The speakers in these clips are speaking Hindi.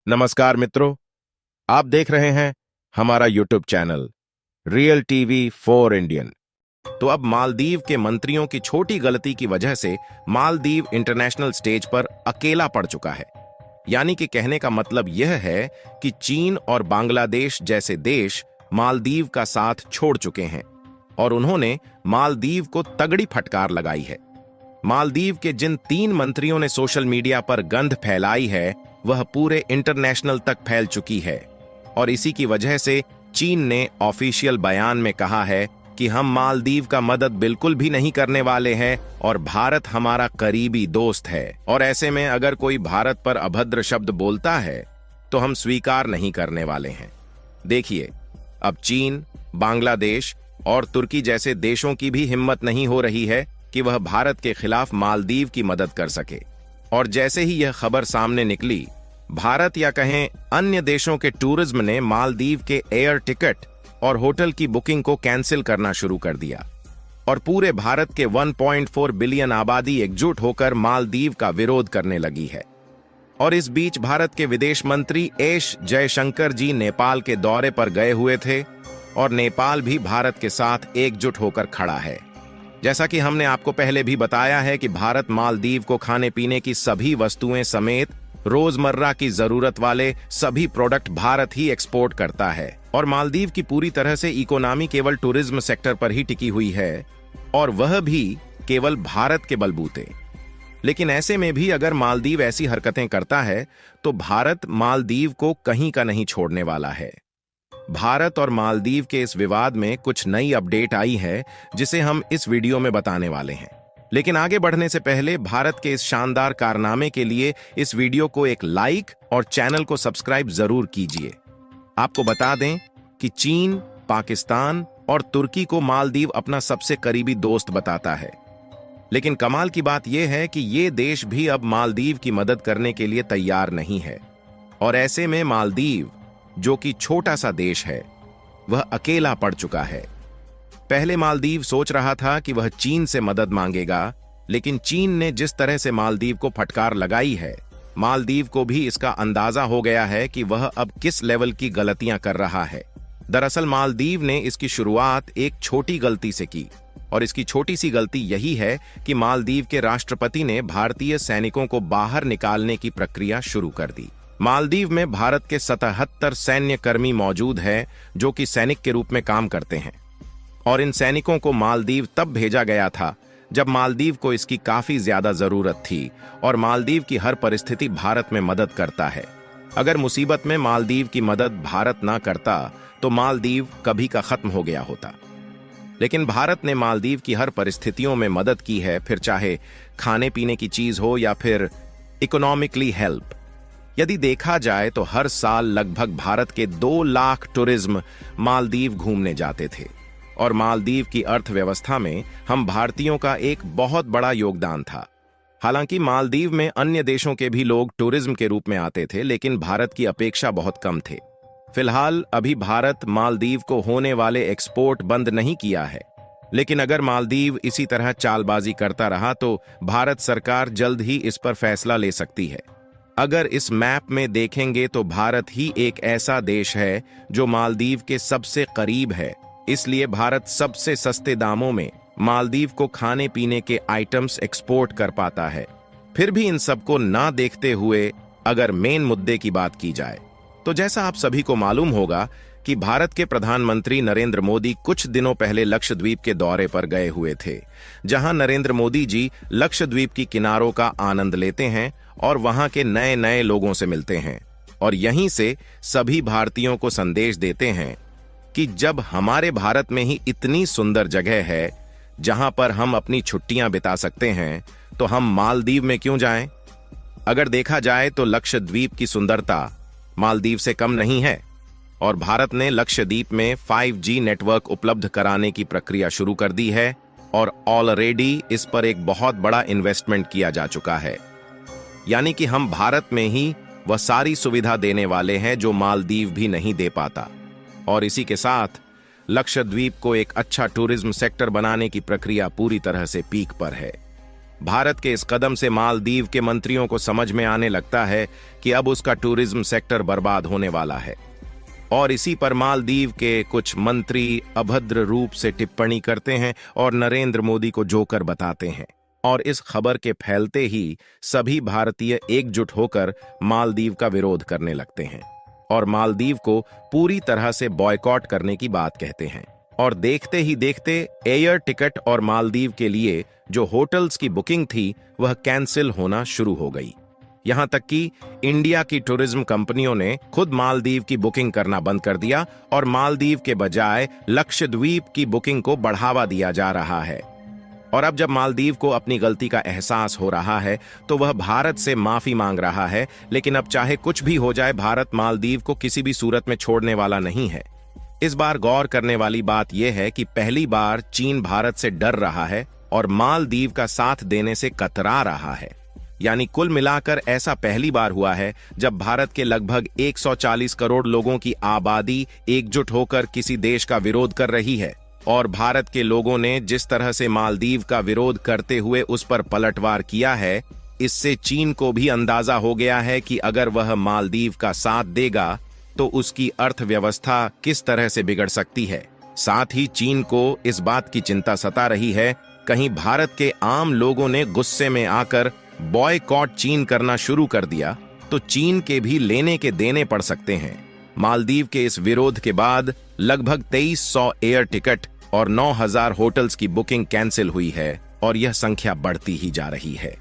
नमस्कार मित्रों, आप देख रहे हैं हमारा YouTube channel real TV for Indian. तो अब मालदीव के मंत्रियों की छोटी गलती की वजह से मालदीव इंटरनेशनल स्टेज पर अकेला पड़ चुका है। यानी कि कहने का मतलब यह है कि चीन और बांग्लादेश जैसे देश मालदीव का साथ छोड़ चुके हैं और उन्होंने मालदीव को तगड़ी फटकार लगाई है। मालदीव के जिन 3 मंत्रियों ने सोशल मीडिया पर गंध फैलाई है वह पूरे इंटरनेशनल तक फैल चुकी है और इसी की वजह से चीन ने ऑफिशियल बयान में कहा है कि हम मालदीव का मदद बिल्कुल भी नहीं करने वाले हैं और भारत हमारा करीबी दोस्त है और ऐसे में अगर कोई भारत पर अभद्र शब्द बोलता है तो हम स्वीकार नहीं करने वाले हैं। देखिए, अब चीन, बांग्लादेश और तुर्की जैसे देशों की भी हिम्मत नहीं हो रही है कि वह भारत के खिलाफ मालदीव की मदद कर सके। और जैसे ही यह खबर सामने निकली, भारत या कहें अन्य देशों के टूरिज्म ने मालदीव के एयर टिकट और होटल की बुकिंग को कैंसिल करना शुरू कर दिया और पूरे भारत के 1.4 बिलियन आबादी एकजुट होकर मालदीव का विरोध करने लगी है। और इस बीच भारत के विदेश मंत्री एस जयशंकर जी नेपाल के दौरे पर गए हुए थे और नेपाल भी भारत के साथ एकजुट होकर खड़ा है। जैसा कि हमने आपको पहले भी बताया है कि भारत मालदीव को खाने पीने की सभी वस्तुएं समेत रोजमर्रा की जरूरत वाले सभी प्रोडक्ट भारत ही एक्सपोर्ट करता है और मालदीव की पूरी तरह से इकोनॉमी केवल टूरिज्म सेक्टर पर ही टिकी हुई है और वह भी केवल भारत के बलबूते। लेकिन ऐसे में भी अगर मालदीव ऐसी हरकतें करता है तो भारत मालदीव को कहीं का नहीं छोड़ने वाला है। भारत और मालदीव के इस विवाद में कुछ नई अपडेट आई है जिसे हम इस वीडियो में बताने वाले हैं। लेकिन आगे बढ़ने से पहले भारत के इस शानदार कारनामे के लिए इस वीडियो को एक लाइक और चैनल को सब्सक्राइब जरूर कीजिए। आपको बता दें कि चीन, पाकिस्तान और तुर्की को मालदीव अपना सबसे करीबी दोस्त बताता है। लेकिन कमाल की बात यह है कि ये देश भी अब मालदीव की मदद करने के लिए तैयार नहीं है और ऐसे में मालदीव, जो कि छोटा सा देश है, वह अकेला पड़ चुका है। पहले मालदीव सोच रहा था कि वह चीन से मदद मांगेगा, लेकिन चीन ने जिस तरह से मालदीव को फटकार लगाई है, मालदीव को भी इसका अंदाजा हो गया है कि वह अब किस लेवल की गलतियां कर रहा है। दरअसल मालदीव ने इसकी शुरुआत एक छोटी गलती से की और इसकी छोटी सी गलती यही है कि मालदीव के राष्ट्रपति ने भारतीय सैनिकों को बाहर निकालने की प्रक्रिया शुरू कर दी। मालदीव में भारत के 77 सैन्य कर्मी मौजूद हैं जो कि सैनिक के रूप में काम करते हैं और इन सैनिकों को मालदीव तब भेजा गया था जब मालदीव को इसकी काफी ज्यादा जरूरत थी और मालदीव की हर परिस्थिति भारत में मदद करता है। अगर मुसीबत में मालदीव की मदद भारत ना करता तो मालदीव कभी का खत्म हो गया होता। लेकिन भारत ने मालदीव की हर परिस्थितियों में मदद की है, फिर चाहे खाने पीने की चीज हो या फिर इकोनॉमिकली हेल्प। यदि देखा जाए तो हर साल लगभग भारत के 2 लाख टूरिज्म मालदीव घूमने जाते थे और मालदीव की अर्थव्यवस्था में हम भारतीयों का एक बहुत बड़ा योगदान था। हालांकि मालदीव में अन्य देशों के भी लोग टूरिज्म के रूप में आते थे, लेकिन भारत की अपेक्षा बहुत कम थे। फिलहाल अभी भारत मालदीव को होने वाले एक्सपोर्ट बंद नहीं किया है, लेकिन अगर मालदीव इसी तरह चालबाजी करता रहा तो भारत सरकार जल्द ही इस पर फैसला ले सकती है। अगर इस मैप में देखेंगे तो भारत ही एक ऐसा देश है जो मालदीव के सबसे करीब है, इसलिए भारत सबसे सस्ते दामों में मालदीव को खाने पीने के आइटम्स एक्सपोर्ट कर पाता है। फिर भी इन सबको ना देखते हुए अगर मेन मुद्दे की बात की जाए तो जैसा आप सभी को मालूम होगा कि भारत के प्रधानमंत्री नरेंद्र मोदी कुछ दिनों पहले लक्षद्वीप के दौरे पर गए हुए थे, जहां नरेंद्र मोदी जी लक्षद्वीप की किनारों का आनंद लेते हैं और वहां के नए नए लोगों से मिलते हैं और यहीं से सभी भारतीयों को संदेश देते हैं कि जब हमारे भारत में ही इतनी सुंदर जगह है जहां पर हम अपनी छुट्टियां बिता सकते हैं तो हम मालदीव में क्यों जाएं? अगर देखा जाए तो लक्षद्वीप की सुंदरता मालदीव से कम नहीं है और भारत ने लक्षद्वीप में 5G नेटवर्क उपलब्ध कराने की प्रक्रिया शुरू कर दी है और ऑलरेडी इस पर एक बहुत बड़ा इन्वेस्टमेंट किया जा चुका है। यानी कि हम भारत में ही वह सारी सुविधा देने वाले हैं जो मालदीव भी नहीं दे पाता और इसी के साथ लक्षद्वीप को एक अच्छा टूरिज्म सेक्टर बनाने की प्रक्रिया पूरी तरह से पीक पर है। भारत के इस कदम से मालदीव के मंत्रियों को समझ में आने लगता है कि अब उसका टूरिज्म सेक्टर बर्बाद होने वाला है। और इसी पर मालदीव के कुछ मंत्री अभद्र रूप से टिप्पणी करते हैं और नरेंद्र मोदी को जोकर बताते हैं। और इस खबर के फैलते ही सभी भारतीय एकजुट होकर मालदीव का विरोध करने लगते हैं और मालदीव को पूरी तरह से बॉयकॉट करने की बात कहते हैं। और देखते ही देखते एयर टिकट और मालदीव के लिए जो होटल्स की बुकिंग थी वह कैंसिल होना शुरू हो गई। यहां तक कि इंडिया की टूरिज्म कंपनियों ने खुद मालदीव की बुकिंग करना बंद कर दिया और मालदीव के बजाय लक्षद्वीप की बुकिंग को बढ़ावा दिया जा रहा है। और अब जब मालदीव को अपनी गलती का एहसास हो रहा है तो वह भारत से माफी मांग रहा है, लेकिन अब चाहे कुछ भी हो जाए भारत मालदीव को किसी भी सूरत में छोड़ने वाला नहीं है। इस बार गौर करने वाली बात यह है कि पहली बार चीन भारत से डर रहा है और मालदीव का साथ देने से कतरा रहा है। यानी कुल मिलाकर ऐसा पहली बार हुआ है जब भारत के लगभग 140 करोड़ लोगों की आबादी एकजुट होकर किसी देश का विरोध कर रही है। और भारत के लोगों ने जिस तरह से मालदीव का विरोध करते हुए उस पर पलटवार किया है, इससे चीन को भी अंदाजा हो गया है कि अगर वह मालदीव का साथ देगा तो उसकी अर्थव्यवस्था किस तरह से बिगड़ सकती है। साथ ही चीन को इस बात की चिंता सता रही है, कहीं भारत के आम लोगों ने गुस्से में आकर बॉयकॉट चीन करना शुरू कर दिया तो चीन के भी लेने के देने पड़ सकते हैं। मालदीव के इस विरोध के बाद लगभग 2300 एयर टिकट और 9000 होटल्स की बुकिंग कैंसिल हुई है और यह संख्या बढ़ती ही जा रही है।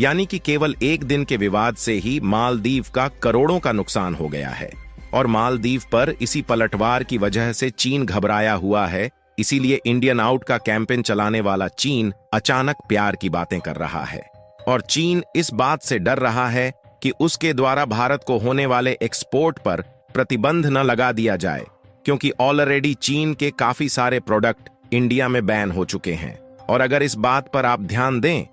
यानी कि केवल एक दिन के विवाद से ही मालदीव का करोड़ों का नुकसान हो गया है। और मालदीव पर इसी पलटवार की वजह से चीन घबराया हुआ है। इसीलिए इंडियन आउट का कैंपेन चलाने वाला चीन अचानक प्यार की बातें कर रहा है। और चीन इस बात से डर रहा है कि उसके द्वारा भारत को होने वाले एक्सपोर्ट पर प्रतिबंध न लगा दिया जाए, क्योंकि ऑलरेडी चीन के काफी सारे प्रोडक्ट इंडिया में बैन हो चुके हैं। और अगर इस बात पर आप ध्यान दें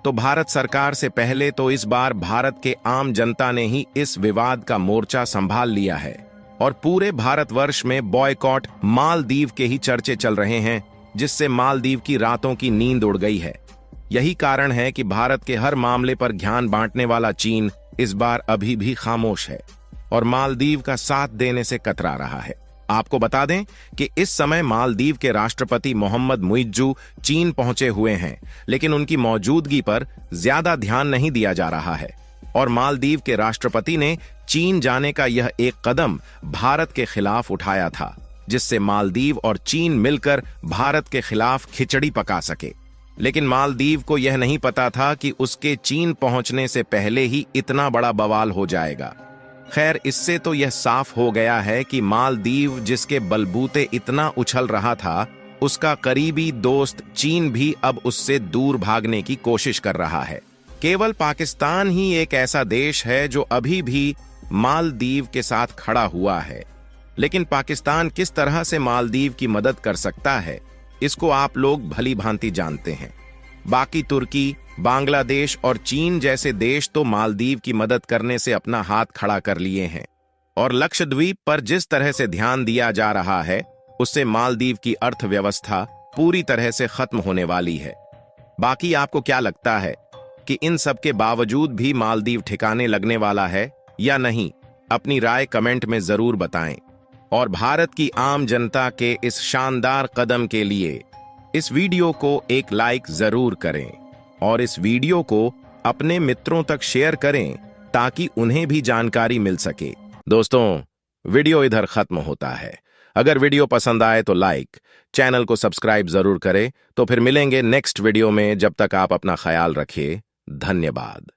तो भारत सरकार से पहले तो इस बार भारत के आम जनता ने ही इस विवाद का मोर्चा संभाल लिया है और पूरे भारतवर्ष में बॉयकॉट मालदीव के ही चर्चे चल रहे हैं, जिससे मालदीव की रातों की नींद उड़ गई है। यही कारण है कि भारत के हर मामले पर ध्यान बांटने वाला चीन इस बार अभी भी खामोश है और मालदीव का साथ देने से कतरा रहा है। आपको बता दें कि इस समय मालदीव के राष्ट्रपति मोहम्मद मुइज्जू चीन पहुंचे हुए हैं, लेकिन उनकी मौजूदगी पर ज्यादा ध्यान नहीं दिया जा रहा है। और मालदीव के राष्ट्रपति ने चीन जाने का यह एक कदम भारत के खिलाफ उठाया था, जिससे मालदीव और चीन मिलकर भारत के खिलाफ खिचड़ी पका सके। लेकिन मालदीव को यह नहीं पता था कि उसके चीन पहुंचने से पहले ही इतना बड़ा बवाल हो जाएगा। खैर, इससे तो यह साफ हो गया है कि मालदीव जिसके बलबूते इतना उछल रहा था, उसका करीबी दोस्त चीन भी अब उससे दूर भागने की कोशिश कर रहा है। केवल पाकिस्तान ही एक ऐसा देश है जो अभी भी मालदीव के साथ खड़ा हुआ है। लेकिन पाकिस्तान किस तरह से मालदीव की मदद कर सकता है, इसको आप लोग भली भांति जानते हैं। बाकी तुर्की, बांग्लादेश और चीन जैसे देश तो मालदीव की मदद करने से अपना हाथ खड़ा कर लिए हैं। और लक्षद्वीप पर जिस तरह से ध्यान दिया जा रहा है, उससे मालदीव की अर्थव्यवस्था पूरी तरह से खत्म होने वाली है। बाकी आपको क्या लगता है कि इन सब के बावजूद भी मालदीव ठिकाने लगने वाला है या नहीं? अपनी राय कमेंट में जरूर बताएं। और भारत की आम जनता के इस शानदार कदम के लिए इस वीडियो को एक लाइक जरूर करें और इस वीडियो को अपने मित्रों तक शेयर करें ताकि उन्हें भी जानकारी मिल सके। दोस्तों, वीडियो इधर खत्म होता है। अगर वीडियो पसंद आए तो लाइक, चैनल को सब्सक्राइब जरूर करें। तो फिर मिलेंगे नेक्स्ट वीडियो में। जब तक आप अपना ख्याल रखिए। धन्यवाद।